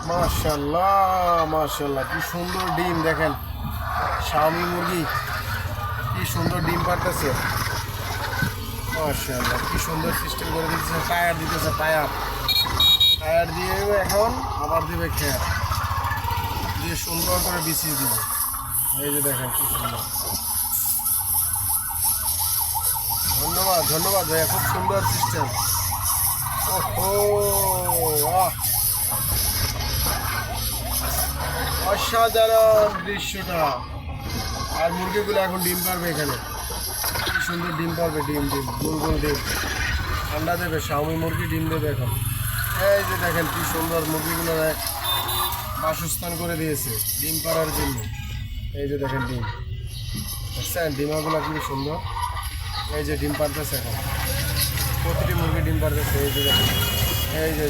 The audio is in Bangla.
মাশাআল্লাহ মাশাআল্লাহ, কি সুন্দর ডিম দেখেন। শাওমি মুরগি কি সুন্দর ডিম পারতেছে। মাশাআল্লাহ, কি সুন্দর সিস্টেম করে দিতেছে। টায়ার দিতেছে, টায়ার টায়ার দিয়ে এখন আবার দিবে খেয়ার দিয়ে সুন্দর করে বিছিয়ে দিবে। এই যে দেখেন কি সুন্দর। ধন্যবাদ ধন্যবাদ ভাইয়া, খুব সুন্দর সিস্টেম। ওহো, আহ, অসাধারণ দৃশ্যটা। আর মুরগিগুলো এখন ডিম পারবে এখানে, কি সুন্দর ডিম পারবে। ডিম ডিম গোল গোল ডিম ঠান্ডা দেবে। শাওমি মুরগি ডিম দেবে এখন। এই যে দেখেন কি সুন্দর মুরগিগুলো বাসস্থান করে দিয়েছে ডিম পাড়ার জন্য। এই যে দেখেন ডিম দেখছেন, ডিমাগুলো কি সুন্দর। এই যে ডিম পাড়তেছে এখন, প্রতিটি মুরগি ডিম পাড়তেছে। এই যে দেখেন, এই যে